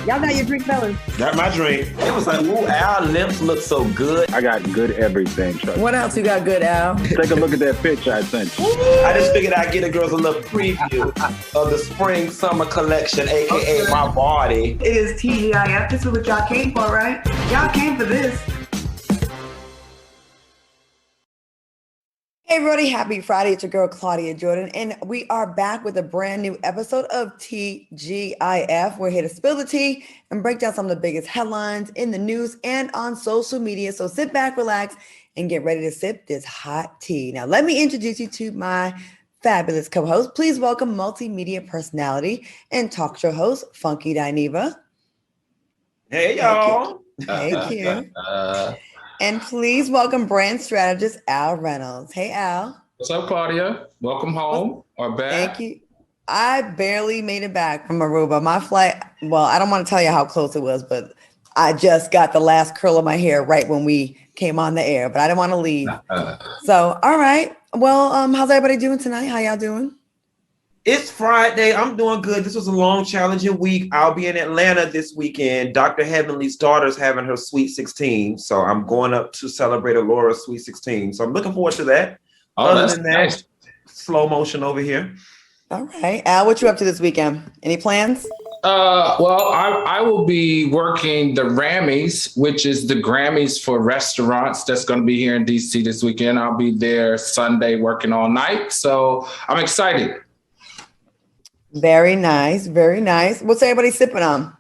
Y'all got your drink, fellas? Got my drink. It was like, ooh, our lips look so good. I got good everything. What else you got good, Al? Take a look at that picture I sent you. I just figured I'd get the girls a little preview of the spring summer collection, aka my body. It is TGIF. This is what y'all came for, right? Y'all came for this. Hey everybody, happy Friday. It's your girl Claudia Jordan, and we are back with a brand new episode of TGIF. We're here to spill the tea and break down some of the biggest headlines in the news and on social media. So sit back, relax, and get ready to sip this hot tea. Now, let me introduce you to my fabulous co-host. Please welcome multimedia personality and talk show host, Funky Dineva. Hey, y'all. Hey, Q. And please welcome brand strategist, Al Reynolds. Hey, Al. What's up, Claudia? Welcome home or back. Thank you. I barely made it back from Aruba. My flight, well, I don't want to tell you how close it was, but I just got the last curl of my hair right when we came on the air, but I didn't want to leave. So, all right. Well, how's everybody doing tonight? How y'all doing? It's Friday. I'm doing good. This was a long, challenging week. I'll be in Atlanta this weekend. Dr. Heavenly's daughter's having her Sweet 16. So I'm going up to celebrate Alora's Sweet 16. So I'm looking forward to that. Other than that, nice. Slow motion over here. All right. Al, what you up to this weekend? Any plans? Well, I will be working the Grammys, which is the Grammys for restaurants. That's going to be here in DC this weekend. I'll be there Sunday working all night. So I'm excited. Very nice. Very nice. What's everybody sipping on?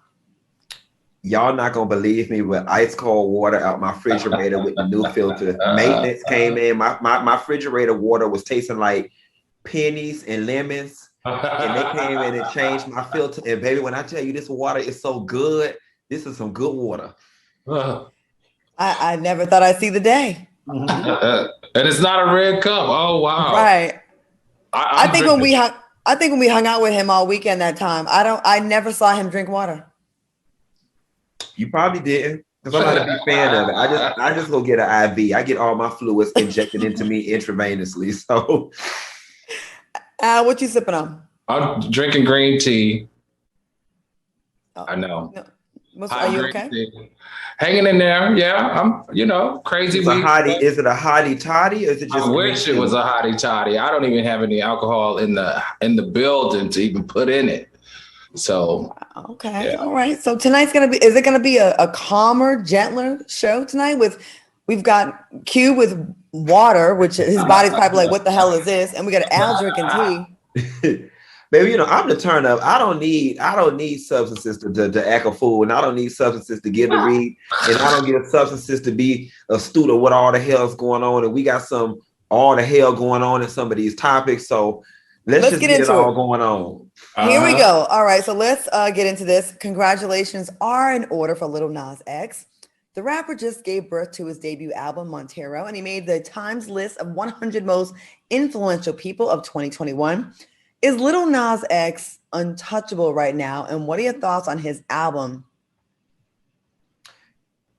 Y'all not going to believe me, but ice cold water out my refrigerator with the new filter. Maintenance came in. My refrigerator water was tasting like pennies and lemons. And they came in and changed my filter. And baby, when I tell you this water is so good, this is some good water. I never thought I'd see the day. And it's not a red cup. Oh, wow. Right. I think when we hung out with him all weekend that time, I never saw him drink water. You probably didn't, because I'm not a big fan of it. I just go get an IV. I get all my fluids injected into me intravenously. So, what you sipping on? I'm drinking green tea. Oh, I know. No. Are you okay? Tea. Hanging in there, yeah. I'm, crazy. Is it a hottie toddy, or is it just? I wish it was a hottie toddy. I don't even have any alcohol in the building to even put in it. So okay, yeah. All right. So tonight's is it gonna be a calmer, gentler show tonight? We've got Q with water, which his body's probably like, what the hell is this? And we got Al drinking tea. Baby, I'm the turn up. I don't need substances to act a fool, and I don't need substances to get to read, and I don't get substances to be a student of what all the hell's going on. And we got all the hell going on in some of these topics. So let's just get it all going on. Here we go. All right, so let's get into this. Congratulations are in order for Lil Nas X. The rapper just gave birth to his debut album, Montero, and he made the Times list of 100 most influential people of 2021. Is Lil Nas X untouchable right now? And what are your thoughts on his album?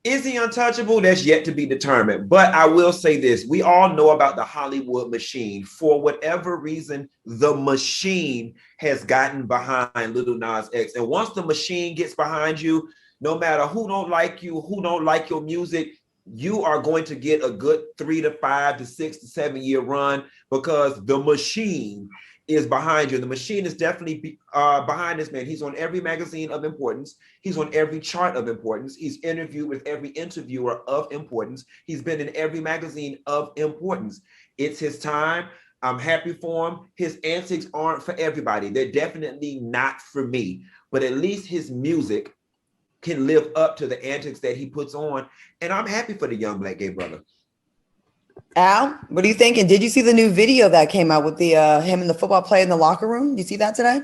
Is he untouchable? That's yet to be determined. But I will say this. We all know about the Hollywood machine. For whatever reason, the machine has gotten behind Lil Nas X. And once the machine gets behind you, no matter who don't like you, who don't like your music, you are going to get a good 3 to 5 to 6 to 7 year run, because the machine is behind you. The machine is definitely behind this man. He's on every magazine of importance. He's on every chart of importance. He's interviewed with every interviewer of importance. He's been in every magazine of importance. It's his time. I'm happy for him. His antics aren't for everybody. They're definitely not for me. But at least his music can live up to the antics that he puts on. And I'm happy for the young black gay brother. Al, what are you thinking? Did you see the new video that came out with the him and the football player in the locker room? You see that today?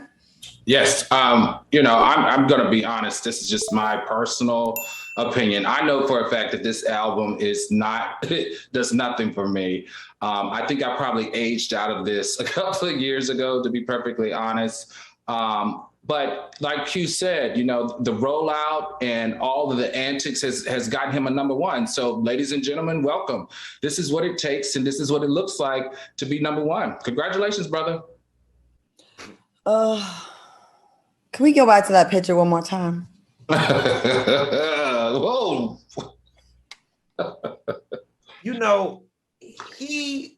Yes. I'm going to be honest. This is just my personal opinion. I know for a fact that this album does nothing for me. I think I probably aged out of this a couple of years ago, to be perfectly honest. But like Q said, the rollout and all of the antics has gotten him a number one. So ladies and gentlemen, welcome. This is what it takes, and this is what it looks like to be number one. Congratulations, brother. Can we go back to that picture one more time? Whoa. You know, he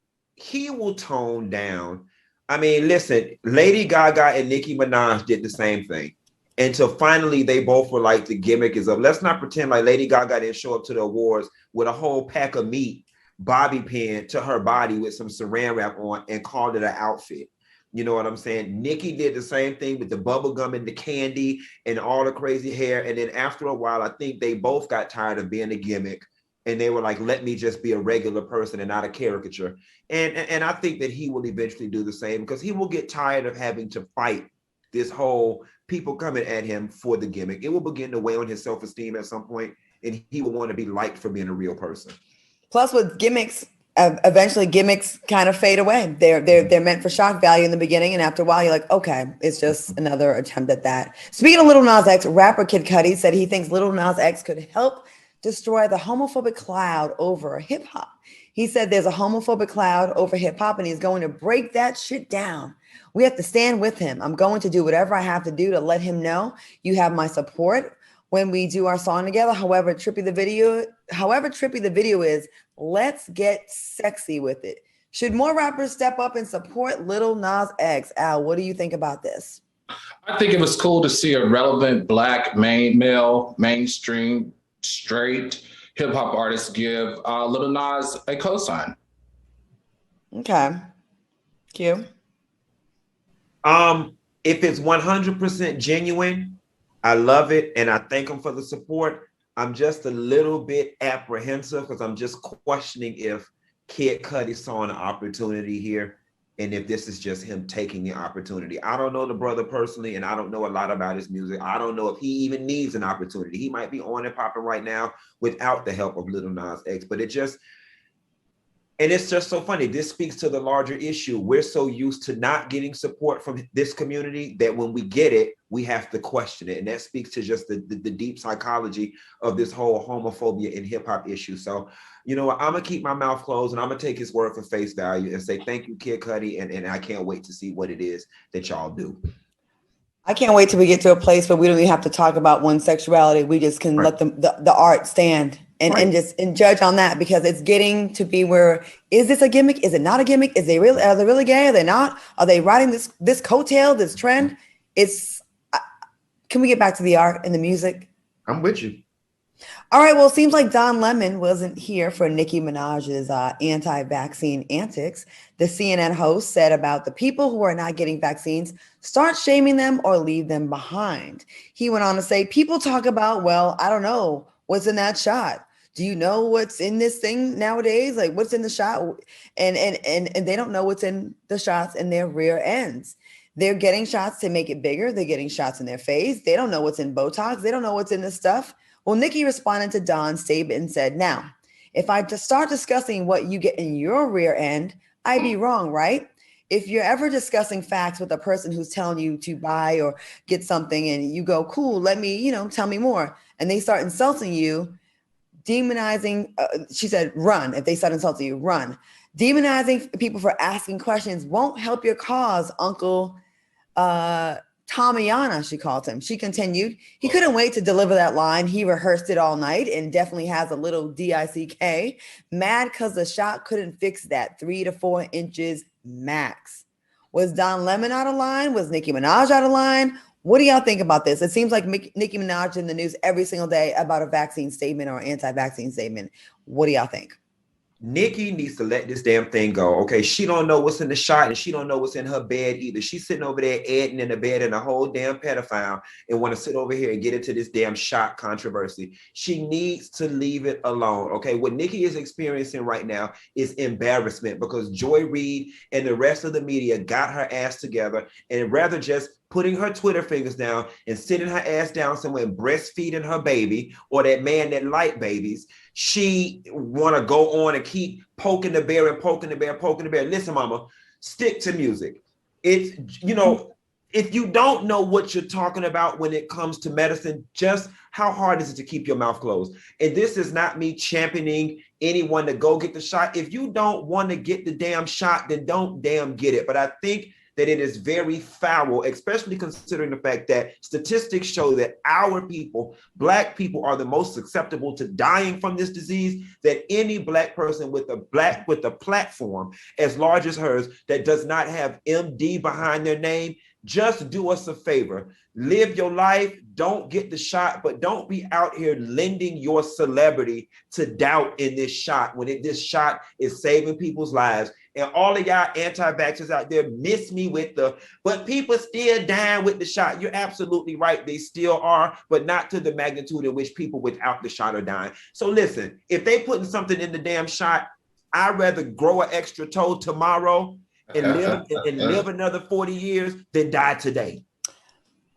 will tone down. I mean, listen, Lady Gaga and Nicki Minaj did the same thing. Until finally they both were like, the gimmick is up. Let's not pretend like Lady Gaga didn't show up to the awards with a whole pack of meat, bobby pin to her body with some saran wrap on and called it an outfit. You know what I'm saying? Nicki did the same thing with the bubble gum and the candy and all the crazy hair. And then after a while, I think they both got tired of being a gimmick. And they were like, let me just be a regular person and not a caricature. And I think that he will eventually do the same because he will get tired of having to fight this whole people coming at him for the gimmick. It will begin to weigh on his self-esteem at some point, and he will want to be liked for being a real person. Plus, with gimmicks, eventually gimmicks kind of fade away. They're meant for shock value in the beginning, and after a while, you're like, okay, it's just another attempt at that. Speaking of Lil Nas X, rapper Kid Cudi said he thinks Lil Nas X could help destroy the homophobic cloud over hip hop. He said there's a homophobic cloud over hip hop, and he's going to break that shit down. We have to stand with him. I'm going to do whatever I have to do to let him know you have my support when we do our song together. However trippy the video is, let's get sexy with it. Should more rappers step up and support Lil Nas X? Al, what do you think about this? I think it was cool to see a relevant Black male, mainstream, straight hip hop artist give Lil Nas a cosign. Okay. Q. If it's 100% genuine, I love it, and I thank him for the support. I'm just a little bit apprehensive because I'm just questioning if Kid Cudi saw an opportunity here, and if this is just him taking the opportunity. I don't know the brother personally, and I don't know a lot about his music. I don't know if he even needs an opportunity. He might be on and popping right now without the help of Lil Nas X, but and it's just so funny. This speaks to the larger issue. We're so used to not getting support from this community that when we get it, we have to question it. And that speaks to just the deep psychology of this whole homophobia and hip hop issue. So, you know what? I'm going to keep my mouth closed and I'm going to take his word for face value and say, thank you, Kid Cudi. And I can't wait to see what it is that y'all do. I can't wait till we get to a place where we don't even have to talk about one's sexuality. We just can let the art stand and judge on that, because it's getting to be where, is this a gimmick? Is it not a gimmick? Are they really gay? Are they not? Are they riding this coattail, this trend? Can we get back to the art and the music? I'm with you. All right. Well, it seems like Don Lemon wasn't here for Nicki Minaj's anti-vaccine antics. The CNN host said about the people who are not getting vaccines, start shaming them or leave them behind. He went on to say, people talk about, well, I don't know what's in that shot. Do you know what's in this thing nowadays? Like, what's in the shot? And they don't know what's in the shots in their rear ends. They're getting shots to make it bigger. They're getting shots in their face. They don't know what's in Botox. They don't know what's in this stuff. Well, Nicki responded to Don's statement and said, now, if I just start discussing what you get in your rear end, I'd be wrong, right? If you're ever discussing facts with a person who's telling you to buy or get something and you go, cool, let me, tell me more. And they start insulting you, demonizing, she said, run. If they start insulting you, run. Demonizing people for asking questions won't help your cause, Uncle Tommyana, she called him. She continued, he couldn't wait to deliver that line. He rehearsed it all night and definitely has a little DICK. Mad because the shot couldn't fix that 3 to 4 inches max. Was Don Lemon out of line? Was Nicki Minaj out of line? What do y'all think about this? It seems like Nicki Minaj in the news every single day about a vaccine statement or anti-vaccine statement. What do y'all think? Nicki needs to let this damn thing go. Okay, she don't know what's in the shot and she don't know what's in her bed either. She's sitting over there adding in the bed and a whole damn pedophile and want to sit over here and get into this damn shot controversy. She needs to leave it alone. Okay, what Nicki is experiencing right now is embarrassment because Joy Reid and the rest of the media got her ass together, and rather just putting her Twitter fingers down and sitting her ass down somewhere and breastfeeding her baby or that man that like babies, she want to go on and keep poking the bear and poking the bear, poking the bear. Listen, mama, stick to music. It's, if you don't know what you're talking about when it comes to medicine, just how hard is it to keep your mouth closed? And this is not me championing anyone to go get the shot. If you don't want to get the damn shot, then don't damn get it. But I think that it is very foul, especially considering the fact that statistics show that our people, Black people, are the most susceptible to dying from this disease, that any Black person with a platform as large as hers that does not have MD behind their name, just do us a favor. Live your life. Don't get the shot, but don't be out here lending your celebrity to doubt in this shot when this shot is saving people's lives. And all of y'all anti-vaxxers out there miss me with but people still dying with the shot. You're absolutely right. They still are, but not to the magnitude in which people without the shot are dying. So listen, if they putting something in the damn shot, I'd rather grow an extra toe tomorrow and live another 40 years than die today.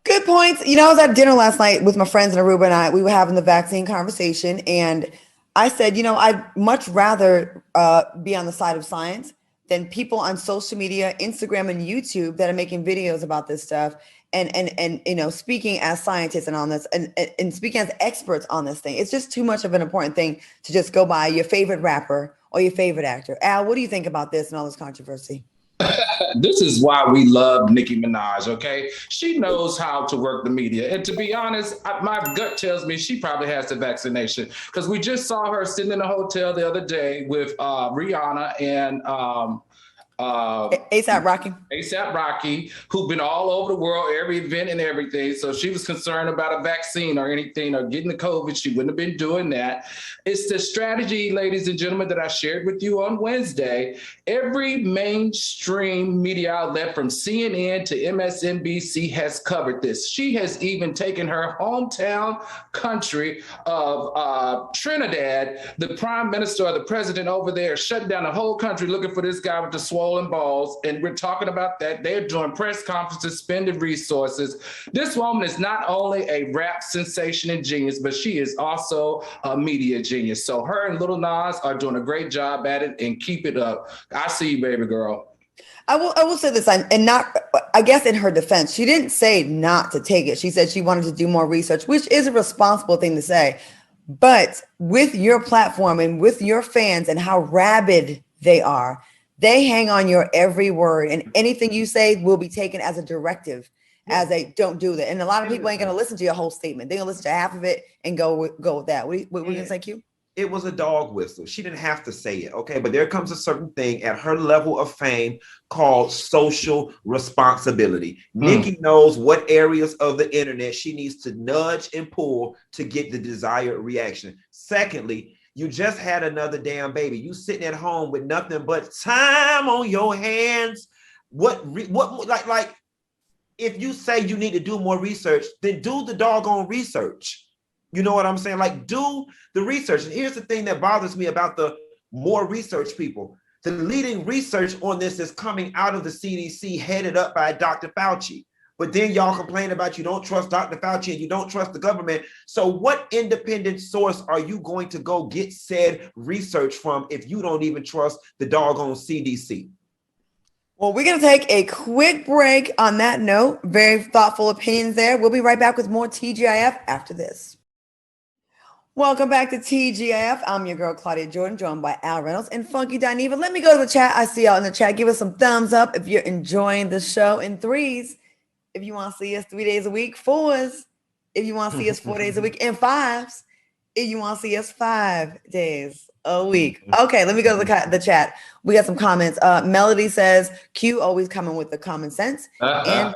Good points. You know, I was at dinner last night with my friends in Aruba, and we were having the vaccine conversation, and I said, you know, I'd much rather be on the side of science than people on social media, Instagram and YouTube that are making videos about this stuff and you know, speaking as scientists and on this and speaking as experts on this thing. It's just too much of an important thing to just go by your favorite rapper or your favorite actor. Al, what do you think about this and all this controversy? This is why we love Nicki Minaj, okay? She knows how to work the media. And to be honest, my gut tells me she probably has the vaccination, because we just saw her sitting in a hotel the other day with Rihanna and ASAP Rocky, who've been all over the world, every event and everything. So she was concerned about a vaccine or anything or getting the COVID. She wouldn't have been doing that. It's the strategy, ladies and gentlemen, that I shared with you on Wednesday. Every mainstream media outlet from CNN to MSNBC has covered this. She has even taken her hometown country of Trinidad. The prime minister or the president over there shut down the whole country looking for this guy with the swollen balls. And we're talking about that. They're doing press conferences, spending resources. This woman is not only a rap sensation and genius, but she is also a media genius. So her and Lil Nas are doing a great job at it, and keep it up. I see you, baby girl. I will say this, and not, I guess in her defense, she didn't say not to take it. She said she wanted to do more research, which is a responsible thing to say. But with your platform and with your fans and how rabid they are, they hang on your every word, and anything you say will be taken as a directive, as a don't do that. And a lot of people ain't going to listen to your whole statement. They're going to listen to half of it and go with that. What were you going to say, Q? It was a dog whistle. She didn't have to say it, okay? But there comes a certain thing at her level of fame called social responsibility. Nicki knows what areas of the internet she needs to nudge and pull to get the desired reaction. Secondly, you just had another damn baby. You sitting at home with nothing but time on your hands. What like if you say you need to do more research, then do the doggone research. You know what I'm saying? Like, do the research. And here's the thing that bothers me about the more research people. The leading research on this is coming out of the CDC, headed up by Dr. Fauci. But then y'all complain about you don't trust Dr. Fauci and you don't trust the government. So what independent source are you going to go get said research from if you don't even trust the doggone CDC? Well, we're going to take a quick break on that note. Very thoughtful opinions there. We'll be right back with more TGIF after this. Welcome back to TGIF. I'm your girl, Claudia Jordan, joined by Al Reynolds and Funky Dineva. Let me go to the chat. I see y'all in the chat. Give us some thumbs up if you're enjoying the show. In threes, if you want to see us 3 days a week. Fours, if you want to see us 4 days a week. And fives, if you want to see us 5 days a week. Okay, let me go to the chat. We got some comments. Melody says, Q always coming with the common sense. And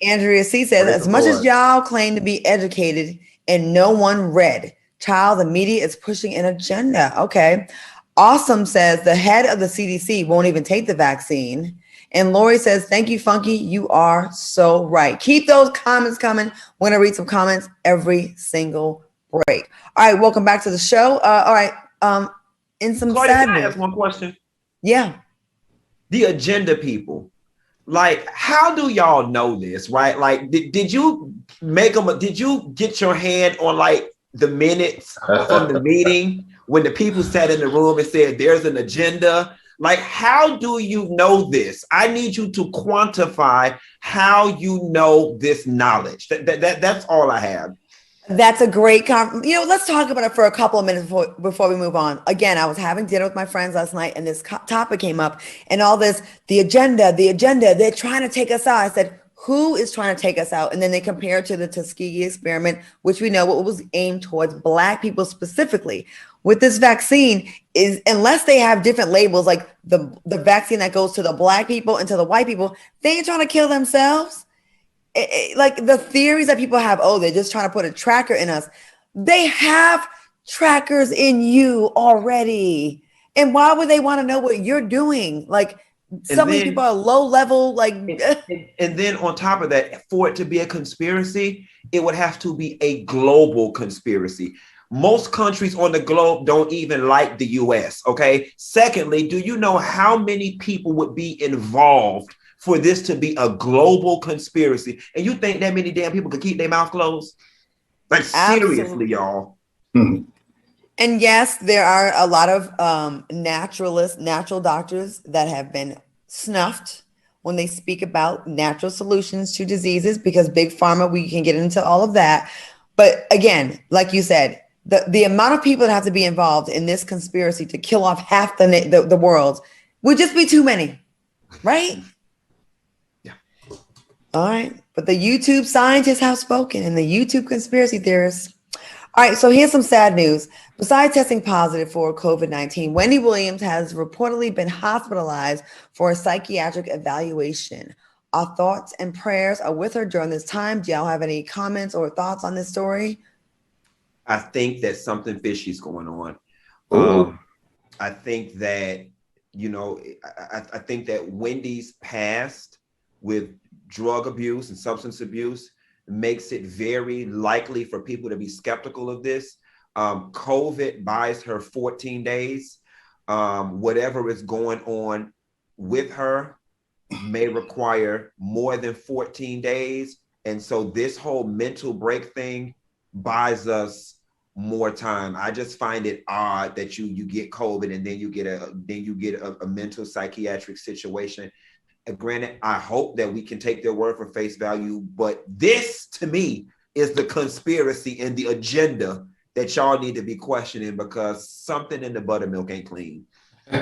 Andrea C says, as much as y'all claim to be educated and no one read, child, the media is pushing an agenda. Okay. Awesome says the head of the CDC won't even take the vaccine. And Lori says, thank you, Funky. You are so right. Keep those comments coming. We're going to read some comments every single break. All right. Welcome back to the show. All right. In some Claudia, sadness. can I ask one question? Yeah. The agenda people. Like, how do y'all know this, right? Like, did you make them? Did you get your hand on like the minutes from the meeting when the people sat in the room and said there's an agenda? Like, how do you know this? I need you to quantify how you know this knowledge. That's all I have. That's a great let's talk about it for a couple of minutes before we move on. Again, I was having dinner with my friends last night and this topic came up and all this, the agenda, they're trying to take us out. I said, who is trying to take us out? And then they compare it to the Tuskegee experiment, which we know what was aimed towards Black people specifically. With this vaccine is, unless they have different labels, like the vaccine that goes to the Black people and to the white people, they ain't trying to kill themselves. Like the theories that people have, oh, they're just trying to put a tracker in us. They have trackers in you already. And why would they want to know what you're doing? Like some of these people are low level, like. And then on top of that, for it to be a conspiracy, it would have to be a global conspiracy. Most countries on the globe don't even like the US, okay? Secondly, do you know how many people would be involved for this to be a global conspiracy? And you think that many damn people could keep their mouth closed? Like, seriously, y'all. And yes, there are a lot of natural doctors that have been snuffed when they speak about natural solutions to diseases, because Big Pharma, we can get into all of that. But again, like you said, the amount of people that have to be involved in this conspiracy to kill off half the world would just be too many, right? Yeah. All right. But the YouTube scientists have spoken and the YouTube conspiracy theorists. All right. So here's some sad news. Besides testing positive for COVID-19, Wendy Williams has reportedly been hospitalized for a psychiatric evaluation. Our thoughts and prayers are with her during this time. Do y'all have any comments or thoughts on this story? I think that something fishy is going on. I think that, I think that Wendy's past with drug abuse and substance abuse makes it very likely for people to be skeptical of this. COVID buys her 14 days. Whatever is going on with her may require more than 14 days. And so this whole mental break thing buys us more time. I just find it odd that you get COVID and then you get a mental psychiatric situation. And granted, I hope that we can take their word for face value, but this to me is the conspiracy and the agenda that y'all need to be questioning, because something in the buttermilk ain't clean. What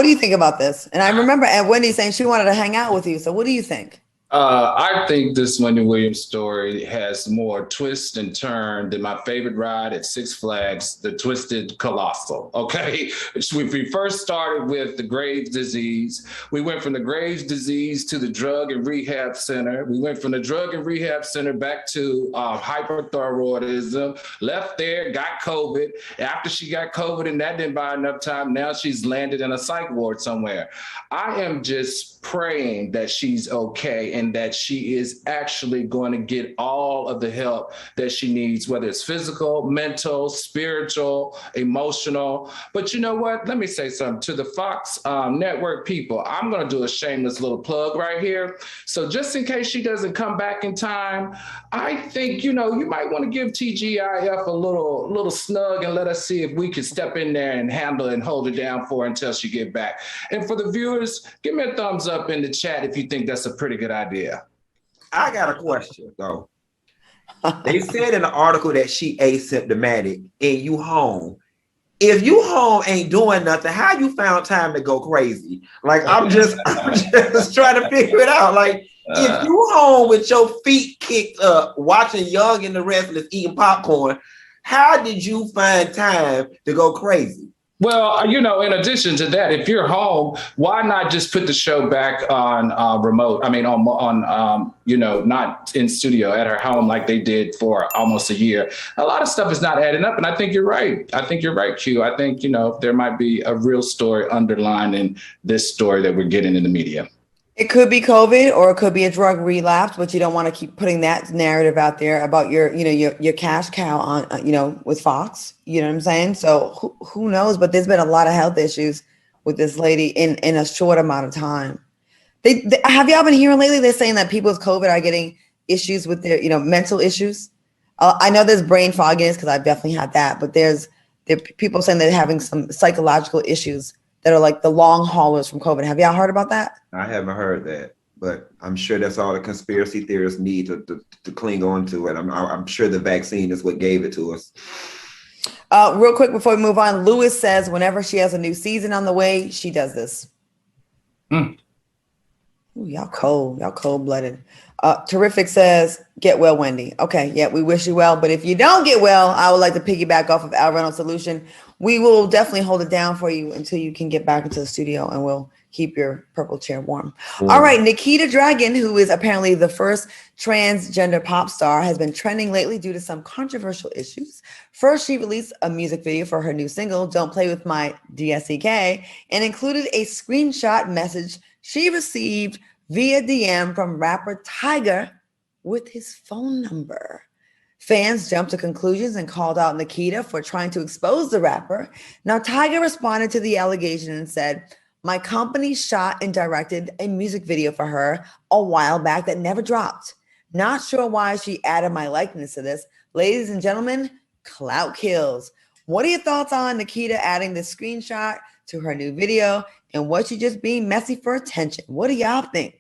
do you think about this? And I remember Wendy saying she wanted to hang out with you. So what do you think? I think this Wendy Williams story has more twist and turn than my favorite ride at Six Flags, the Twisted Colossal. Okay, we first started with the Graves' disease. We went from the Graves' disease to the drug and rehab center. We went from the drug and rehab center back to hyperthyroidism. Left there, got COVID. After she got COVID and that didn't buy enough time, now she's landed in a psych ward somewhere. I am just praying that she's okay and that she is actually going to get all of the help that she needs, whether it's physical, mental, spiritual, emotional. But you know what? Let me say something to the Fox Network people. I'm going to do a shameless little plug right here. So just in case she doesn't come back in time, I think, you might want to give TGIF a little snug and let us see if we can step in there and handle and hold it down for her until she get back. And for the viewers, give me a thumbs up in the chat if you think that's a pretty good idea. I got a question though. They said in the article that she asymptomatic and you home. If you home ain't doing nothing, how you found time to go crazy? Like I'm just trying to figure it out. Like if you home with your feet kicked up, watching Young and the Restless eating popcorn, how did you find time to go crazy? Well, in addition to that, if you're home, why not just put the show back on remote? I mean, on not in studio at her home like they did for almost a year. A lot of stuff is not adding up. And I think you're right. I think you're right, Q. I think, there might be a real story underlined in this story that we're getting in the media. It could be COVID or it could be a drug relapse, but you don't want to keep putting that narrative out there about your cash cow on, with Fox, you know what I'm saying? So who knows, but there's been a lot of health issues with this lady in a short amount of time. They have y'all been hearing lately? They're saying that people with COVID are getting issues with their, mental issues. I know there's brain fogginess because I've definitely had that, but there are people saying they're having some psychological issues that are like the long haulers from COVID. Have y'all heard about that? I haven't heard that. but I'm sure that's all the conspiracy theorists need to cling on to it. I'm sure the vaccine is what gave it to us. Real quick before we move on, Lewis says whenever she has a new season on the way, she does this. Ooh, y'all cold-blooded. Terrific says, get well, Wendy. Okay, yeah, we wish you well. But if you don't get well, I would like to piggyback off of Al Reynolds' solution. We will definitely hold it down for you until you can get back into the studio, and we'll keep your purple chair warm. All right, Nikita Dragun, who is apparently the first transgender pop star, has been trending lately due to some controversial issues. First, she released a music video for her new single, Don't Play With My DSEK, and included a screenshot message she received via DM from rapper Tyga with his phone number. Fans jumped to conclusions and called out Nikita for trying to expose the rapper. Now, Tyga responded to the allegation and said, my company shot and directed a music video for her a while back that never dropped. Not sure why she added my likeness to this. Ladies and gentlemen, clout kills. What are your thoughts on Nikita adding this screenshot to her new video, and was she just being messy for attention? What do y'all think?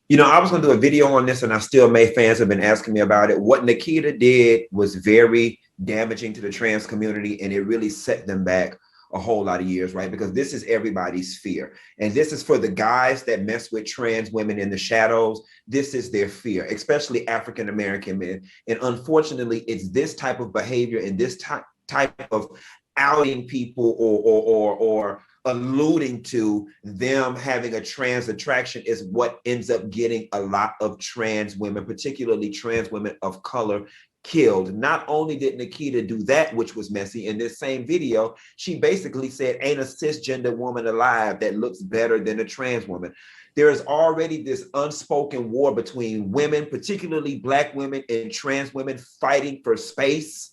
You know, I was going to do a video on this, and I still may. Fans have been asking me about it. What Nikita did was very damaging to the trans community, and it really set them back a whole lot of years, right? Because this is everybody's fear. And this is for the guys that mess with trans women in the shadows. This is their fear, especially African-American men. And unfortunately, it's this type of behavior and this type of outing people or alluding to them having a trans attraction is what ends up getting a lot of trans women, particularly trans women of color, killed. Not only did Nikita do that, which was messy, in this same video, she basically said, ain't a cisgender woman alive that looks better than a trans woman. There is already this unspoken war between women, particularly Black women and trans women, fighting for space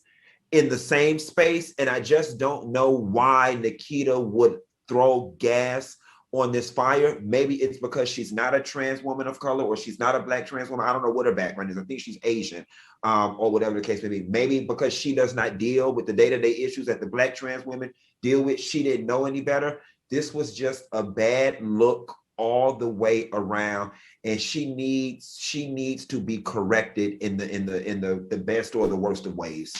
in the same space. And I just don't know why Nikita would throw gas on this fire. Maybe it's because she's not a trans woman of color, or she's not a Black trans woman. I don't know what her background is. I think she's Asian, or whatever the case may be. Maybe because she does not deal with the day-to-day issues that the Black trans women deal with, she didn't know any better. This was just a bad look all the way around, and she needs to be corrected in the best or the worst of ways.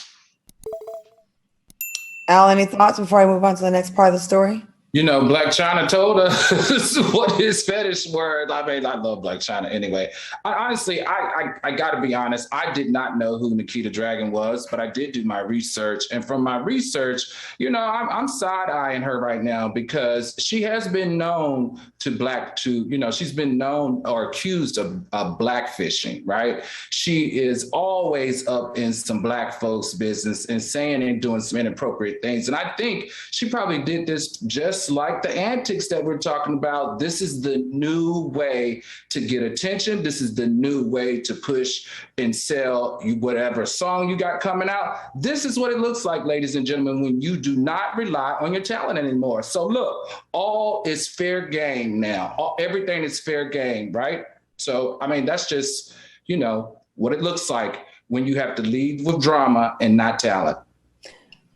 Al, any thoughts before I move on to the next part of the story? You know, Black China told us what his fetish were. I mean, I love Black China anyway. Honestly, I got to be honest. I did not know who Nikita Dragun was, but I did do my research. And from my research, you know, I'm side-eyeing her right now because she has been known she's been known or accused of blackfishing, right? She is always up in some Black folks' business and saying and doing some inappropriate things. And I think she probably did this just like the antics that we're talking about. This is the new way to get attention. This is the new way to push and sell you whatever song you got coming out. This is what it looks like, ladies and gentlemen, when you do not rely on your talent anymore. So look, all is fair game now. Everything is fair game, right? So, I mean, that's just, you know, what it looks like when you have to lead with drama and not talent.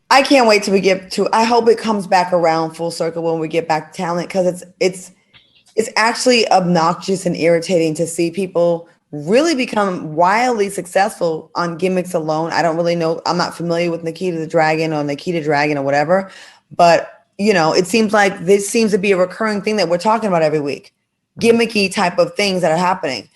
I can't wait till we get to, I hope it comes back around full circle when we get back to talent, because it's actually obnoxious and irritating to see people really become wildly successful on gimmicks alone. I don't really know. I'm not familiar with Nikita the Dragun or Nikita Dragun or whatever, but you know, it seems like this seems to be a recurring thing that we're talking about every week. Gimmicky type of things that are happening.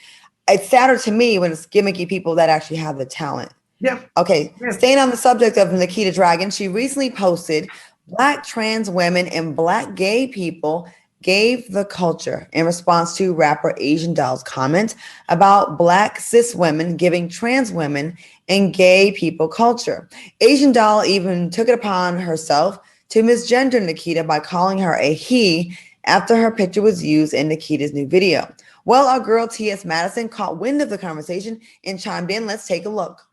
It's sadder to me when it's gimmicky people that actually have the talent. Yeah. Okay. Yeah. Staying on the subject of Nikita Dragun, she recently posted Black trans women and Black gay people gave the culture in response to rapper Asian Doll's comment about Black cis women giving trans women and gay people culture. Asian Doll even took it upon herself to misgender Nikita by calling her a he after her picture was used in Nikita's new video. Well, our girl T.S. Madison caught wind of the conversation and chimed in. Let's take a look.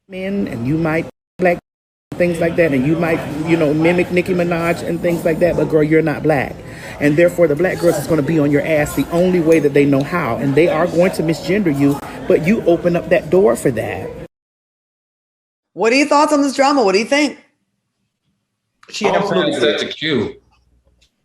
Men, and you might Black things like that, and you might, you know, mimic Nicki Minaj and things like that, but girl, you're not Black, and therefore the Black girls is going to be on your ass the only way that they know how, and they are going to misgender you, but you open up that door for that. What are your thoughts on this drama? What do you think? She absolutely set the cue.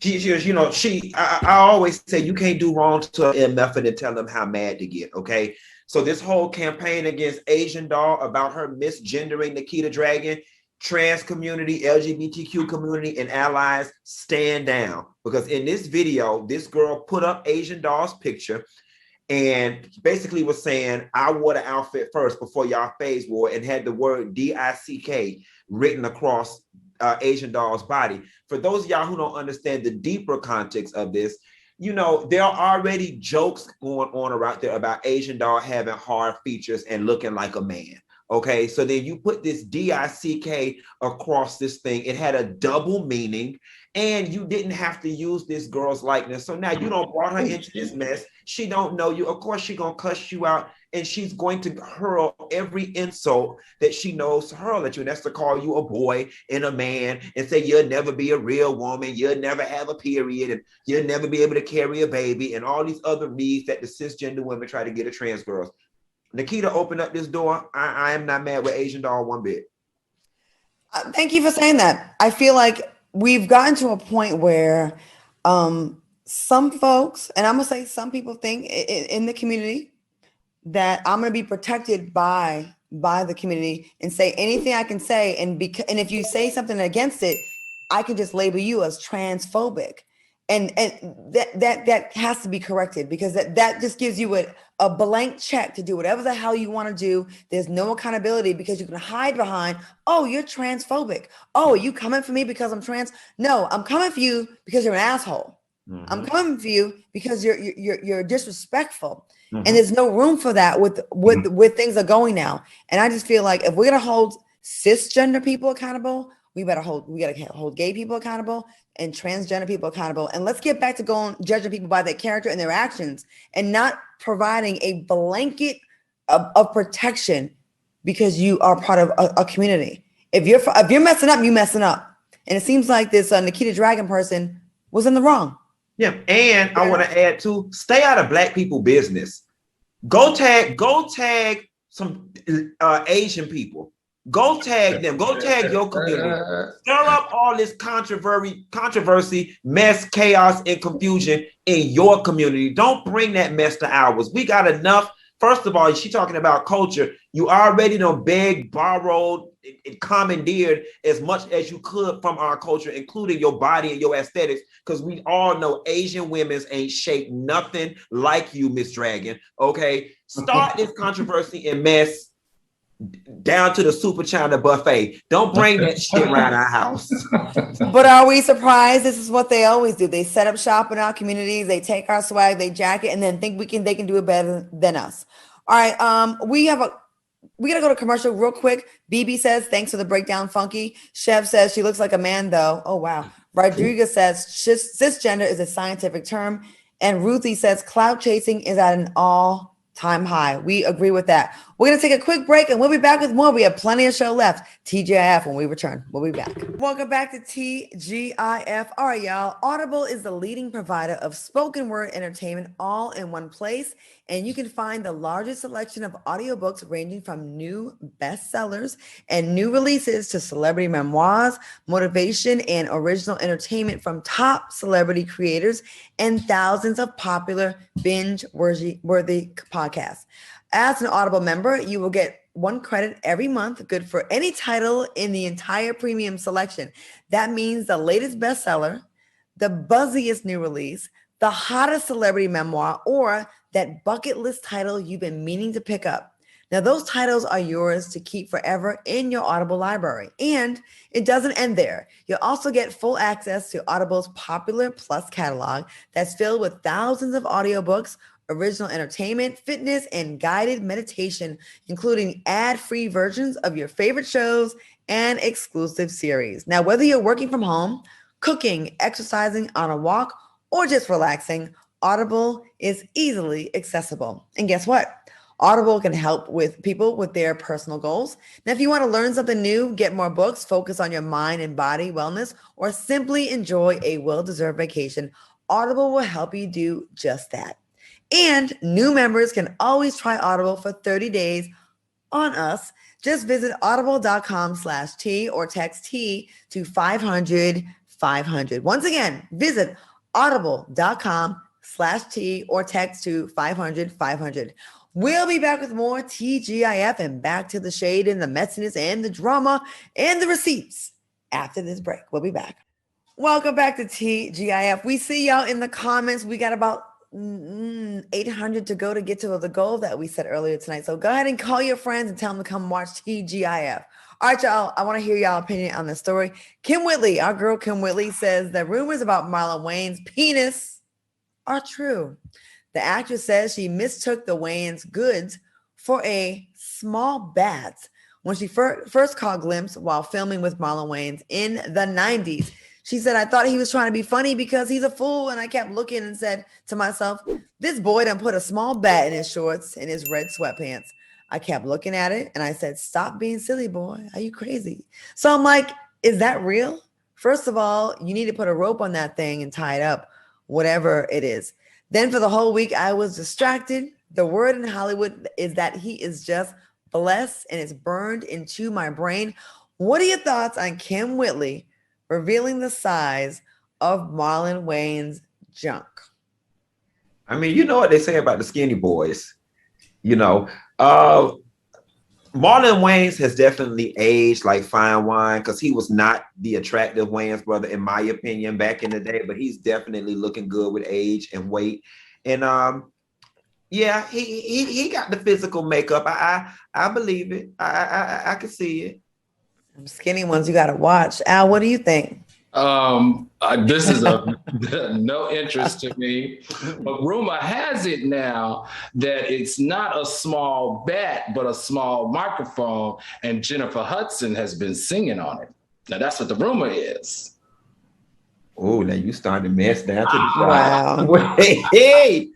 I always say you can't do wrong to an MF and tell them how mad to get, okay? So this whole campaign against Asian doll about her misgendering Nikita Dragun, trans community, LGBTQ community, and allies, stand down. Because in this video, this girl put up Asian doll's picture and basically was saying, I wore the outfit first before y'all phase wore, and had the word DICK written across Asian doll's body. For those of y'all who don't understand the deeper context of this, there are already jokes going on around there about Asian doll having hard features and looking like a man. Okay, so then you put this DICK across this thing. It had a double meaning, and you didn't have to use this girl's likeness. So now you don't brought her into this mess. She don't know you. Of course, she's gonna cuss you out, and she's going to hurl every insult that she knows to hurl at you. And that's to call you a boy and a man, and say you'll never be a real woman, you'll never have a period, and you'll never be able to carry a baby, and all these other needs that the cisgender women try to get at trans girls. Nikita opened up this door. I am not mad with Asian doll one bit. Thank you for saying that. I feel like we've gotten to a point where some folks, and I'm gonna say some people, think in the community that I'm gonna be protected by the community and say anything I can say, and if you say something against it, I can just label you as transphobic. And that has to be corrected, because that just gives you a blank check to do whatever the hell you want to do. There's no accountability, because you can hide behind, oh, you're transphobic. Oh, are you coming for me because I'm trans? No, I'm coming for you because you're an asshole. Mm-hmm. I'm coming for you because you're disrespectful. Mm-hmm. And there's no room for that with things are going now. And I just feel like if we're gonna hold cisgender people accountable, we gotta hold gay people accountable and transgender people accountable. And let's get back to judging people by their character and their actions, and not providing a blanket of protection because you are part of a community. If you're messing up, you messing up. And it seems like this Nikita Dragun person was in the wrong. Yeah, and I want to add too, stay out of Black people business. Go tag some Asian people. Go tag them. Go tag your community. Stir up all this controversy, mess, chaos, and confusion in your community. Don't bring that mess to ours. We got enough. First of all, she's talking about culture. You already begged, borrowed, and commandeered as much as you could from our culture, including your body and your aesthetics, because we all know Asian women's ain't shaped nothing like you, Miss Dragun. Okay? Start this controversy and mess down to the Super China buffet. Don't bring that shit around our house. But are we surprised? This is what they always do. They set up shop in our communities. They take our swag, they jack it, and then think they can do it better than us. All right. We gotta go to commercial real quick. BB says, thanks for the breakdown, Funky. Chev says she looks like a man though. Oh wow. Rodriguez says cisgender is a scientific term. And Ruthie says clout chasing is at an all-time high. We agree with that. We're going to take a quick break, and we'll be back with more. We have plenty of show left. TGIF when we return. We'll be back. Welcome back to TGIF. All right, y'all. Audible is the leading provider of spoken word entertainment all in one place, and you can find the largest selection of audiobooks ranging from new bestsellers and new releases to celebrity memoirs, motivation, and original entertainment from top celebrity creators and thousands of popular binge-worthy podcasts. As an Audible member, you will get 1 credit every month, good for any title in the entire premium selection. That means the latest bestseller, the buzziest new release, the hottest celebrity memoir, or that bucket list title you've been meaning to pick up. Now, those titles are yours to keep forever in your Audible library. And it doesn't end there. You'll also get full access to Audible's popular Plus catalog that's filled with thousands of audiobooks, original entertainment, fitness, and guided meditation, including ad-free versions of your favorite shows and exclusive series. Now, whether you're working from home, cooking, exercising, on a walk, or just relaxing, Audible is easily accessible. And guess what? Audible can help with people with their personal goals. Now, if you want to learn something new, get more books, focus on your mind and body wellness, or simply enjoy a well-deserved vacation, Audible will help you do just that. And new members can always try Audible for 30 days on us. Just visit audible.com/T or text T to 500 500. Once again, visit audible.com/T or text to 500 500. We'll be back with more TGIF and back to the shade and the messiness and the drama and the receipts after this break. We'll be back. Welcome back to TGIF. We see y'all in the comments. We got about 800 to go to get to the goal that we set earlier tonight. So go ahead and call your friends and tell them to come watch TGIF. All right, y'all. I want to hear y'all opinion on this story. Kim Whitley, our girl Kim Whitley, says that rumors about Marlon Wayans' penis are true. The actress says she mistook the Wayans goods for a small bat when she first caught a glimpse while filming with Marlon Wayans in the 90s. She said, I thought he was trying to be funny because he's a fool. And I kept looking and said to myself, this boy done put a small bat in his shorts and his red sweatpants. I kept looking at it and I said, stop being silly, boy. Are you crazy? So I'm like, is that real? First of all, you need to put a rope on that thing and tie it up, whatever it is. Then for the whole week, I was distracted. The word in Hollywood is that he is just blessed and it's burned into my brain. What are your thoughts on Kim Whitley revealing the size of Marlon Wayans' junk? I mean, you know what they say about the skinny boys. You know, Marlon Wayans has definitely aged like fine wine because he was not the attractive Wayans brother, in my opinion, back in the day, but he's definitely looking good with age and weight. And yeah, he got the physical makeup. I believe it. I can see it. Them skinny ones you got to watch. Al, what do you think? This is of no interest to me. But rumor has it now that it's not a small bat, but a small microphone, and Jennifer Hudson has been singing on it. Now that's what the rumor is. Oh, now you starting to mess down to the wow. Hey.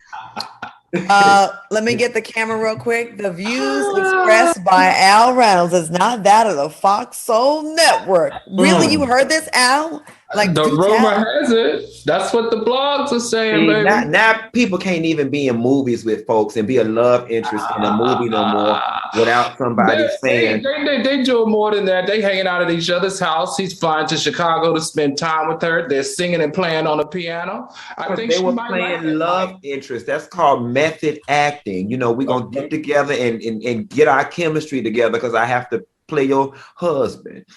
Let me get the camera real quick. The views expressed by Al Reynolds is not that of the FOXSOUL network. Really? You heard this, Al? Like the rumor has it. That's what the blogs are saying, baby. Now people can't even be in movies with folks and be a love interest in a movie no more without somebody saying. They do more than that. They hanging out at each other's house. He's flying to Chicago to spend time with her. They're singing and playing on the piano. I think they were playing love interest. That's called method acting. You know, we're going to get together and get our chemistry together because I have to play your husband.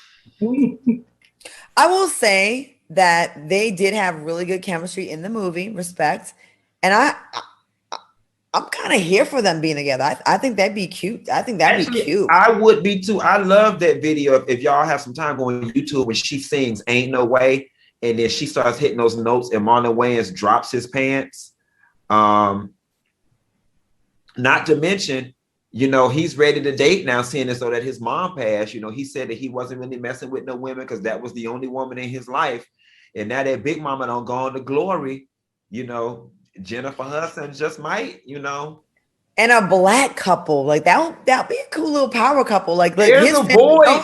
I will say that they did have really good chemistry in the movie, respect. And I'm kind of here for them being together. I think that'd be cute. I think that'd be cute. I would be too. I love that video. If y'all have some time, go on YouTube when she sings Ain't No Way. And then she starts hitting those notes and Marlon Wayans drops his pants. Not to mention, you know, he's ready to date now, seeing as though that his mom passed. You know, he said that he wasn't really messing with no women because that was the only woman in his life. And now that Big Mama don't go on to glory, you know, Jennifer Hudson just might, you know. And a black couple, like that'd be a cool little power couple. Like there's his a family, boy.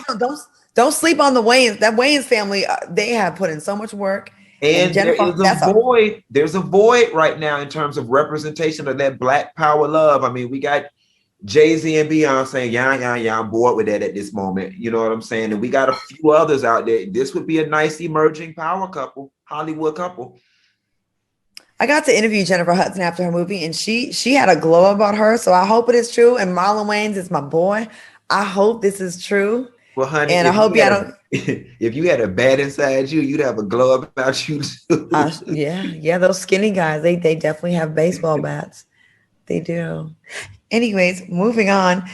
Don't sleep on the Wayans. That Wayans family, they have put in so much work. And Jennifer, there's a void right now in terms of representation of that black power love. I mean, we got Jay-Z and Beyonce saying, yeah, I'm bored with that at this moment. You know what I'm saying? And we got a few others out there. This would be a nice emerging power couple, Hollywood couple. I got to interview Jennifer Hudson after her movie, and she had a glow about her. So I hope it is true. And Marlon Wayans is my boy. I hope this is true. Well, honey, and I hope you don't. If you had a bat inside you, you'd have a glow about you too. Yeah, those skinny guys, they definitely have baseball bats. They do. Anyways, moving on.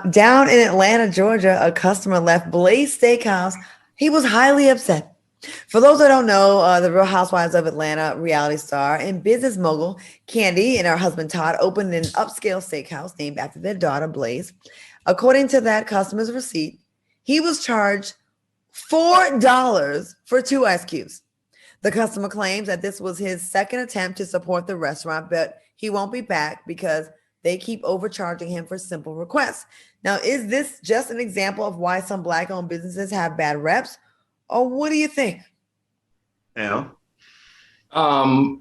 Down in Atlanta, Georgia, a customer left Blaze Steakhouse. He was highly upset. For those that don't know, the Real Housewives of Atlanta reality star and business mogul Kandi and her husband Todd opened an upscale steakhouse named after their daughter Blaze. According to that customer's receipt, he was charged $4 for 2 ice cubes. The customer claims that this was his second attempt to support the restaurant, but he won't be back because they keep overcharging him for simple requests. Now, is this just an example of why some Black-owned businesses have bad reps? Or what do you think? Yeah. I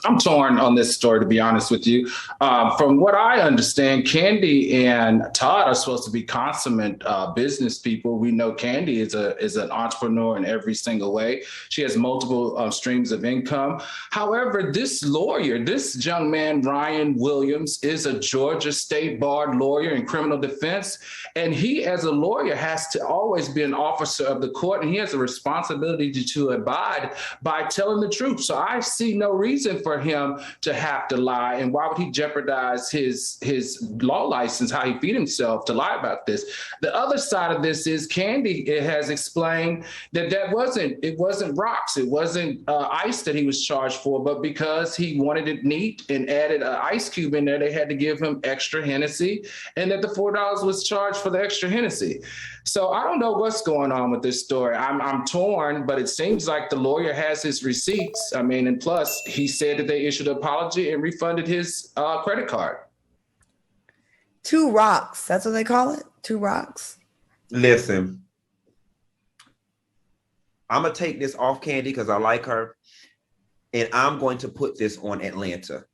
I'm torn on this story, to be honest with you. From what I understand, Kandi and Todd are supposed to be consummate business people. We know Kandi is an entrepreneur in every single way. She has multiple streams of income. However, this lawyer, this young man, Ryan Williams, is a Georgia State barred lawyer in criminal defense. And he, as a lawyer, has to always be an officer of the court, and he has a responsibility to abide by telling the truth. So I see no reason for him to have to lie. And why would he jeopardize his law license, how he feed himself, to lie about this? The other side of this is Kandi has explained that it wasn't rocks, it wasn't ice that he was charged for, but because he wanted it neat and added an ice cube in there, they had to give him extra Hennessy, and that the $4 was charged for the extra Hennessy. So I don't know what's going on with this story. I'm torn, but it seems like the lawyer has his receipts. I mean, and plus he said that they issued an apology and refunded his credit card. 2 rocks. That's what they call it? 2 rocks. Listen, I'm going to take this off Kandi because I like her. And I'm going to put this on Atlanta.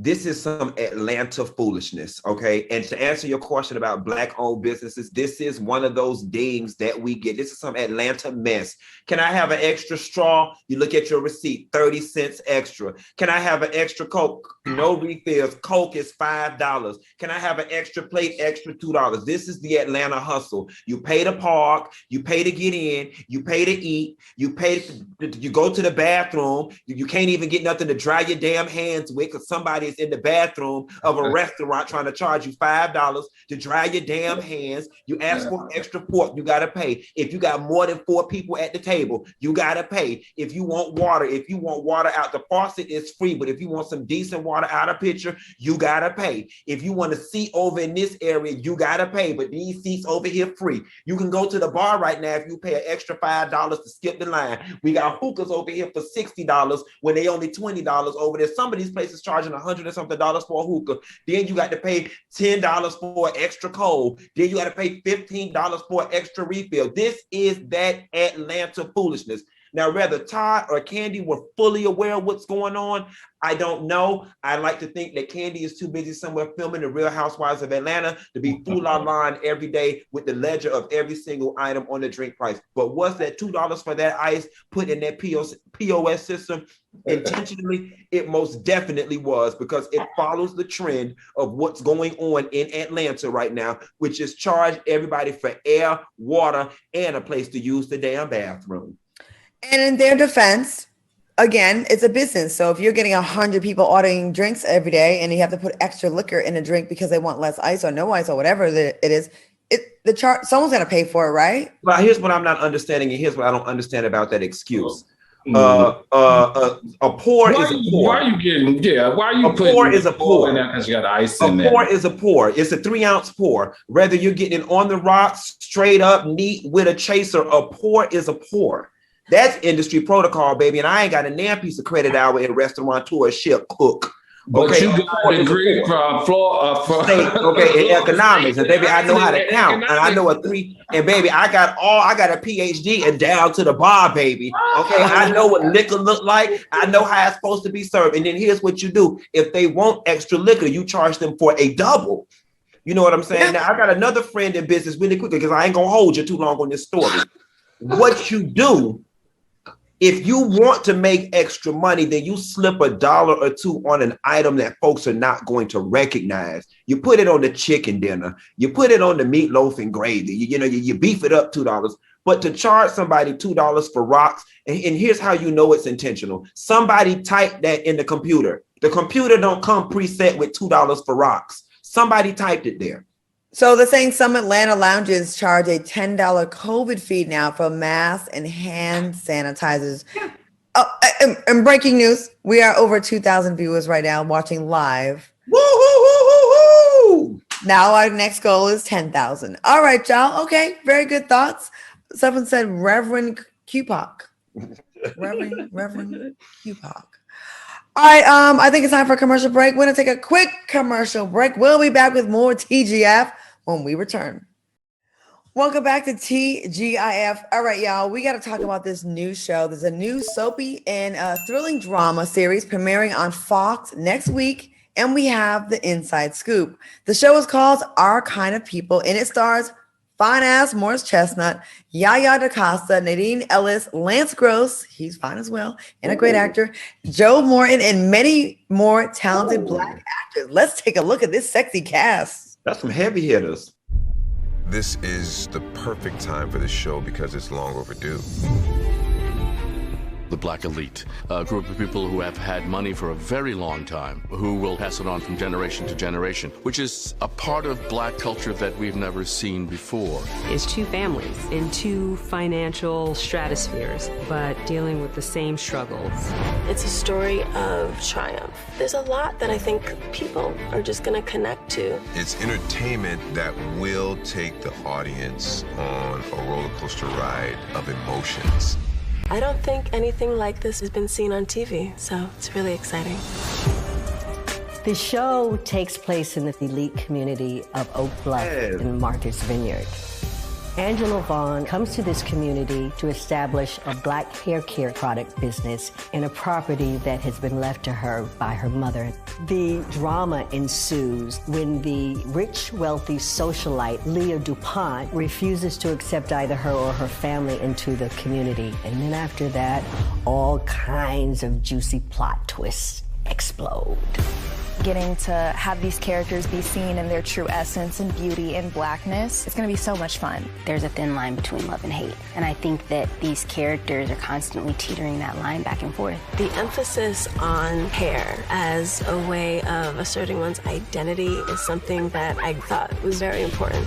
This is some Atlanta foolishness, okay? And to answer your question about Black-owned businesses, this is one of those dings that we get. This is some Atlanta mess. Can I have an extra straw? You look at your receipt, 30 cents extra. Can I have an extra Coke? No refills. Coke is $5. Can I have an extra plate, extra $2? This is the Atlanta hustle. You pay to park, you pay to get in, you pay to eat, you go to the bathroom, you can't even get nothing to dry your damn hands with because somebody in the bathroom of a restaurant trying to charge you $5 to dry your damn hands. You ask for extra pork, you gotta pay. If you got more than 4 people at the table, you gotta pay. If you want water out the faucet, is free, but if you want some decent water out of pitcher, you gotta pay. If you want a seat over in this area, you gotta pay, but these seats over here free. You can go to the bar right now if you pay an extra $5 to skip the line. We got hookahs over here for $60 when they only $20 over there. Some of these places charging $100 or something for a hookah. Then you got to pay $10 for extra cold. Then you got to pay $15 for extra refill. This is that Atlanta foolishness. Now, whether Todd or Kandi were fully aware of what's going on, I don't know. I like to think that Kandi is too busy somewhere filming The Real Housewives of Atlanta to be full online every day with the ledger of every single item on the drink price. But was that $2 for that ice put in that POS system intentionally? It most definitely was, because it follows the trend of what's going on in Atlanta right now, which is charge everybody for air, water, and a place to use the damn bathroom. And in their defense, again, it's a business. So if you're getting 100 people ordering drinks every day and you have to put extra liquor in a drink because they want less ice or no ice or whatever it is, someone's going to pay for it, right? Well, here's what I'm not understanding, and here's what I don't understand about that excuse. A pour is a pour. Why are you getting? Yeah, why are you? A pour is a pour. Because you got ice in there. A pour is a pour. It's a 3-ounce pour. Whether you're getting it on the rocks, straight up, neat with a chaser, a pour is a pour. That's industry protocol, baby. And I ain't got a damn piece of credit hour in restaurateurship cook. But okay, you got a degree from in economics, and baby, I know how to count, and I know and baby, I got a PhD and down to the bar, baby. Okay, I know what liquor look like. I know how it's supposed to be served. And then here's what you do: if they want extra liquor, you charge them for a double. You know what I'm saying? Now I got another friend in business really quickly because I ain't gonna hold you too long on this story. What you do? If you want to make extra money, then you slip $1 or $2 on an item that folks are not going to recognize. You put it on the chicken dinner. You put it on the meatloaf and gravy. You beef it up $2. But to charge somebody $2 for rocks, and here's how you know it's intentional. Somebody typed that in the computer. The computer don't come preset with $2 for rocks. Somebody typed it there. So they're saying some Atlanta lounges charge a $10 COVID fee now for masks and hand sanitizers. Oh, and breaking news, we are over 2,000 viewers right now watching live. Woo-hoo-hoo-hoo-hoo! Now our next goal is 10,000. All right, y'all. Okay, very good thoughts. Someone said Reverend Cupoc. Reverend Cupoc. All right, I think it's time for a commercial break. We're going to take a quick commercial break. We'll be back with more TGF when we return. Welcome back to TGIF. All right, y'all, we got to talk about this new show. There's a new soapy and thrilling drama series premiering on Fox next week, and we have the inside scoop. The show is called Our Kind of People, and it stars fine-ass Morris Chestnut, Yaya DaCosta, Nadine Ellis, Lance Gross, he's fine as well, and a great actor, Joe Morton, and many more talented Black actors. Let's take a look at this sexy cast. That's some heavy hitters. This is the perfect time for this show because it's long overdue. The Black elite, a group of people who have had money for a very long time, who will pass it on from generation to generation, which is a part of Black culture that we've never seen before. It's two families in two financial stratospheres, but dealing with the same struggles. It's a story of triumph. There's a lot that I think people are just gonna connect to. It's entertainment that will take the audience on a roller coaster ride of emotions. I don't think anything like this has been seen on TV, so it's really exciting. The show takes place in the elite community of Oak Bluff and Martha's Vineyard. Angela Vaughn comes to this community to establish a Black hair care product business in a property that has been left to her by her mother. The drama ensues when the rich, wealthy socialite Leah DuPont refuses to accept either her or her family into the community. And then after that, all kinds of juicy plot twists explode. Getting to have these characters be seen in their true essence and beauty and Blackness, it's gonna be so much fun. There's a thin line between love and hate, and I think that these characters are constantly teetering that line back and forth. The emphasis on hair as a way of asserting one's identity is something that I thought was very important.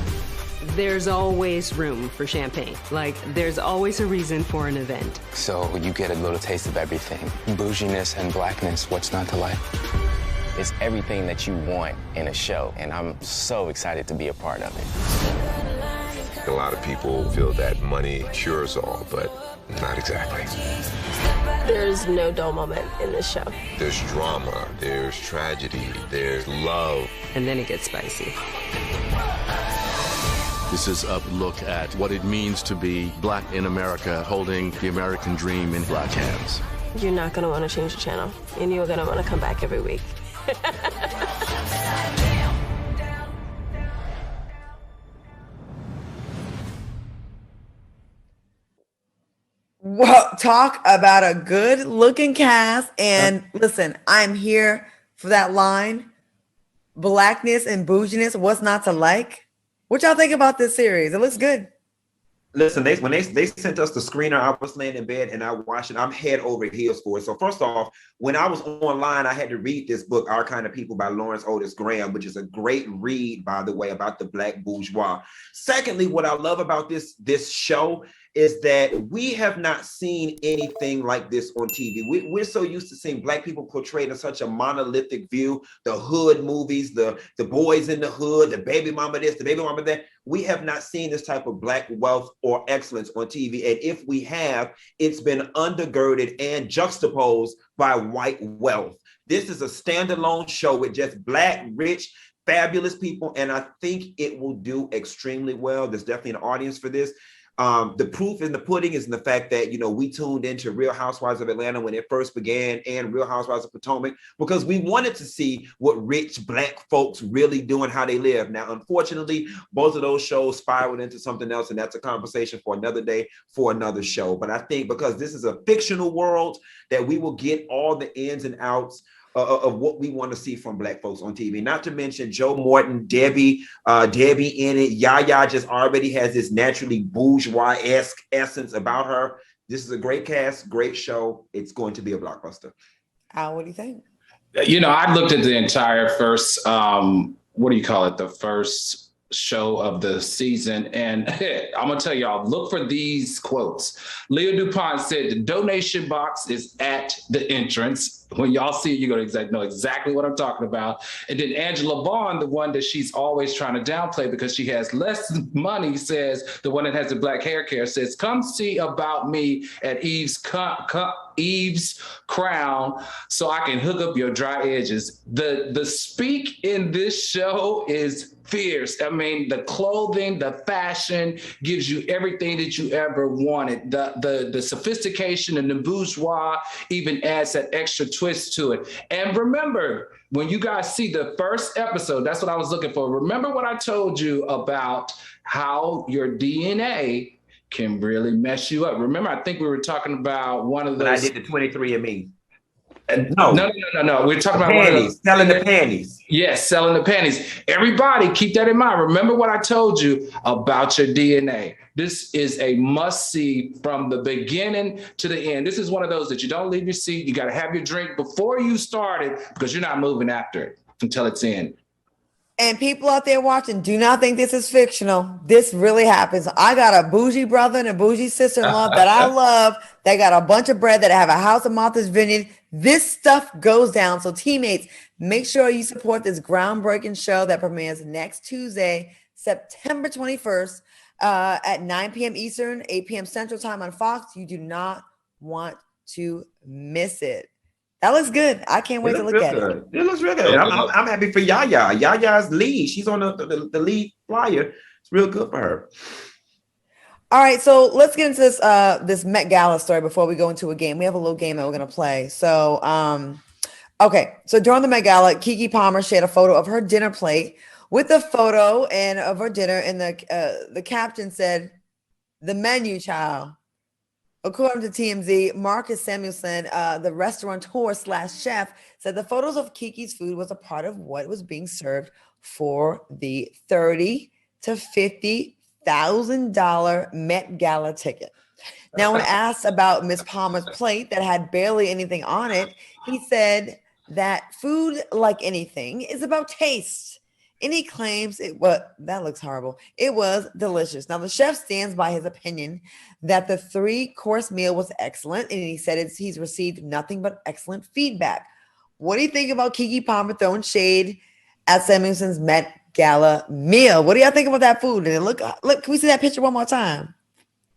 There's always room for champagne. Like, there's always a reason for an event. So you get a little taste of everything. Bouginess and Blackness, what's not to like? It's everything that you want in a show, and I'm so excited to be a part of it. A lot of people feel that money cures all, but not exactly. There's no dull moment in this show. There's drama, there's tragedy, there's love. And then it gets spicy. This is a look at what it means to be Black in America, holding the American dream in Black hands. You're not gonna wanna change the channel, and you're gonna wanna come back every week. Well, talk about a good looking cast. And listen, I'm here for that line. Blackness and bouginess, what's not to like? What y'all think about this series? It looks good. Listen, when they sent us the screener, I was laying in bed and I watched it. I'm head over heels for it. So first off, when I was online, I had to read this book, Our Kind of People by Lawrence Otis Graham, which is a great read, by the way, about the Black bourgeois. Secondly, what I love about this show is that we have not seen anything like this on TV. We're so used to seeing Black people portrayed in such a monolithic view, the hood movies, the boys in the hood, the baby mama this, the baby mama that. We have not seen this type of Black wealth or excellence on TV. And if we have, it's been undergirded and juxtaposed by white wealth. This is a standalone show with just Black, rich, fabulous people. And I think it will do extremely well. There's definitely an audience for this. The proof in the pudding is in the fact that, we tuned into Real Housewives of Atlanta when it first began and Real Housewives of Potomac because we wanted to see what rich Black folks really do and how they live. Now, unfortunately, both of those shows spiraled into something else, and that's a conversation for another day, for another show. But I think because this is a fictional world that we will get all the ins and outs of what we want to see from Black folks on TV. Not to mention Joe Morton, Debbie in it. Yaya just already has this naturally bourgeois-esque essence about her. This is a great cast, great show. It's going to be a blockbuster. Al, what do you think? I looked at the entire first, the first show of the season, and I'm gonna tell y'all, look for these quotes. Leah DuPont said the donation box is at the entrance. When y'all see it, you're gonna know exactly what I'm talking about. And then Angela Vaughn, the one that she's always trying to downplay because she has less money, says, the one that has the Black hair care, says, come see about me at Eve's Crown so I can hook up your dry edges. The speak in this show is fierce. mean, the clothing, the fashion gives you everything that you ever wanted. The sophistication and the bourgeois even adds that extra twist to it. And remember, when you guys see the first episode, that's what I was looking for. Remember what I told you about how your DNA can really mess you up. Remember, I think we were talking about one of those. When I did the 23andMe. No. We're talking about one of those. Selling the panties. Yes, selling the panties. Everybody, keep that in mind. Remember what I told you about your DNA. This is a must-see from the beginning to the end. This is one of those that you don't leave your seat. You got to have your drink before you start it because you're not moving after it until it's in. And people out there watching, do not think this is fictional. This really happens. I got a bougie brother and a bougie sister-in-law that I love. They got a bunch of bread that have a house in Martha's Vineyard. This stuff goes down. So teammates, make sure you support this groundbreaking show that premieres next Tuesday, September 21st at 9 p.m. Eastern, 8 p.m. Central Time on Fox. You do not want to miss it. That looks good. I can't wait to look at it. It looks real good. I'm happy for Yaya. Yaya's lead. She's on the lead flyer. It's real good for her. All right, so let's get into this Met Gala story before we go into a game. We have a little game that we're gonna play. So, okay. So during the Met Gala, Keke Palmer shared a photo of her dinner plate with a photo and of her dinner, and the caption said, "The menu, child." According to TMZ, Marcus Samuelson, the restaurateur/chef, said the photos of Keke's food was a part of what was being served for the $30,000 to $50,000 Met Gala ticket. Now, when asked about Miss Palmer's plate that had barely anything on it, he said that food, like anything, is about taste. And he claims that looks horrible. It was delicious. Now, the chef stands by his opinion that the 3-course meal was excellent. And he said he's received nothing but excellent feedback. What do you think about Keke Palmer throwing shade at Samuelson's Met Gala meal? What do y'all think about that food? And look, can we see that picture one more time?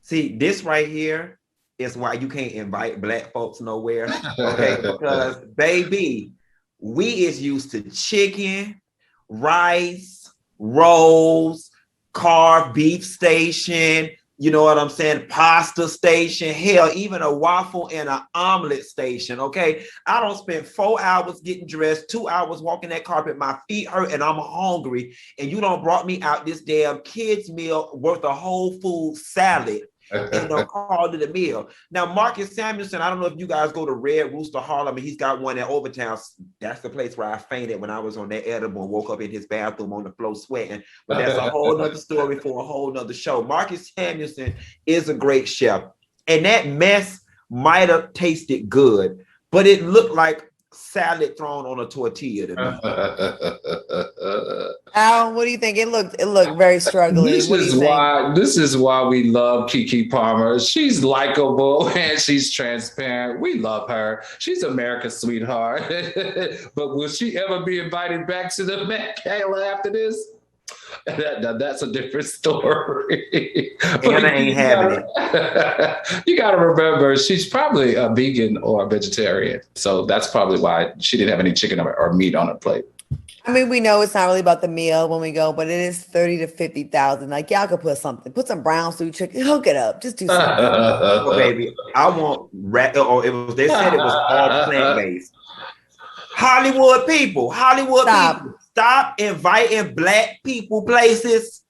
See, this right here is why you can't invite Black folks nowhere. Okay, because baby, we is used to chicken, rice, rolls, carved beef station, you know what I'm saying, pasta station, hell, even a waffle and an omelet station, okay? I don't spend 4 hours getting dressed, 2 hours walking that carpet, my feet hurt and I'm hungry, and you don't brought me out this damn kids meal worth a whole food salad and don't call it a meal. Now, Marcus Samuelson, I don't know if you guys go to Red Rooster Harlem, he's got one in Overtown. That's the place where I fainted when I was on that edible and woke up in his bathroom on the floor sweating. But that's a whole nother story for a whole nother show. Marcus Samuelson is a great chef. And that mess might have tasted good, but it looked like salad thrown on a tortilla to me. Al, what do you think? It looked very struggling. This is why we love Keke Palmer. She's likable and she's transparent. We love her. She's America's sweetheart. But will she ever be invited back to the Met Gala after this? That's a different story. Anna ain't having it. You got to remember, she's probably a vegan or a vegetarian. So that's probably why she didn't have any chicken or meat on her plate. I mean, we know it's not really about the meal when we go, but it is $30,000 to $50,000. Like, y'all could put some brown stew chicken, hook it up, just do something. Oh, baby, I want they said it was all plant-based. Hollywood people, people. Stop inviting Black people places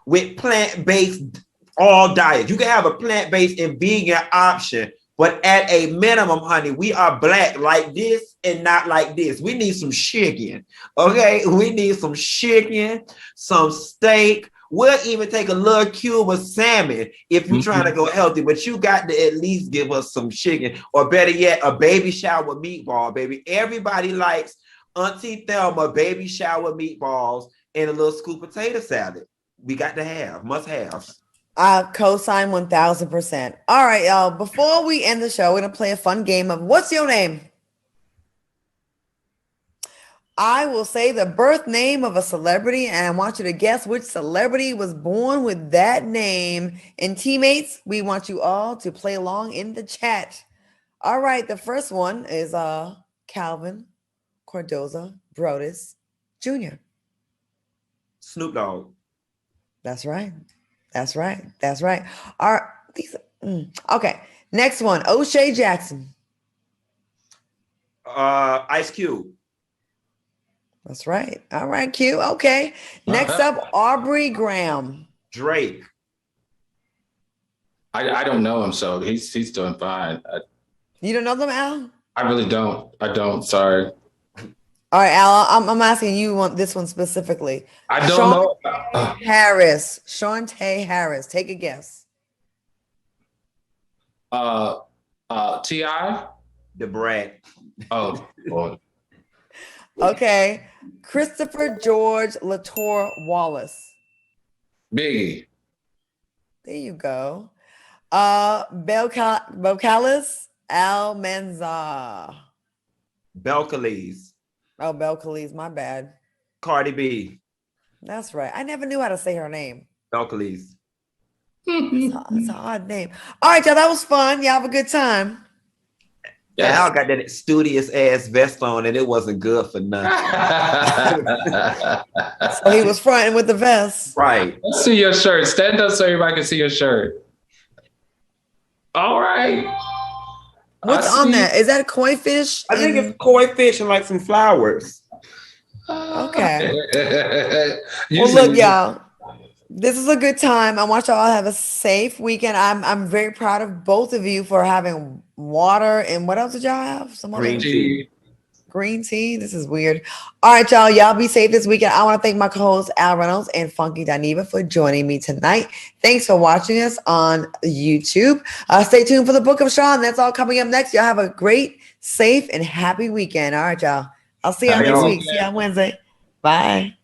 with plant-based all diets. You can have a plant-based and vegan option, but at a minimum, honey, we are Black like this and not like this. We need some chicken, okay? We need some chicken, some steak. We'll even take a little cube of salmon if you're trying to go healthy, but you got to at least give us some chicken, or better yet, a baby shower meatball, baby. Everybody likes Auntie Thelma baby shower meatballs and a little scoop potato salad. We got to have, must have. Co-sign 1000%. All right, y'all. Before we end the show, we're going to play a fun game of what's your name? I will say the birth name of a celebrity, and I want you to guess which celebrity was born with that name. And teammates, we want you all to play along in the chat. All right, the first one is Calvin Cordoza Brodus Jr. Snoop Dogg. That's right. That's right. That's right. Okay. Next one. O'Shea Jackson. Ice Cube. That's right. All right, Q. Okay. Next up, Aubrey Graham. Drake. I don't know him, so he's doing fine. You don't know them, Al? I really don't. I don't. Sorry. All right, Al. I'm asking you this one specifically. I don't know. Harris. Shantae Harris. Take a guess. T.I. The Brat. Oh, boy. Okay. Christopher George Latour Wallace. Biggie. There you go. Belcalis Almanzar. Belcalis. Oh, Belcalis, my bad. Cardi B. That's right. I never knew how to say her name. Belcalis. It's an odd name. All right, y'all. That was fun. Y'all have a good time. Yeah, Al got that studious ass vest on and it wasn't good for nothing. So he was fronting with the vest. Right. Let's see your shirt. Stand up so everybody can see your shirt. All right. What's on that? Is that a koi fish? I think it's koi fish and like some flowers. Okay. Well, look, y'all. This is a good time. I want y'all to have a safe weekend. I'm very proud of both of you for having water and what else did y'all have? Some green tea. Green tea. This is weird. All right, y'all. Y'all be safe this weekend. I want to thank my co-hosts Al Reynolds and Funky Dineva for joining me tonight. Thanks for watching us on YouTube. Stay tuned for the Book of Sean. That's all coming up next. Y'all have a great, safe, and happy weekend. All right, y'all. I'll see y'all next week. See y'all Wednesday. Bye.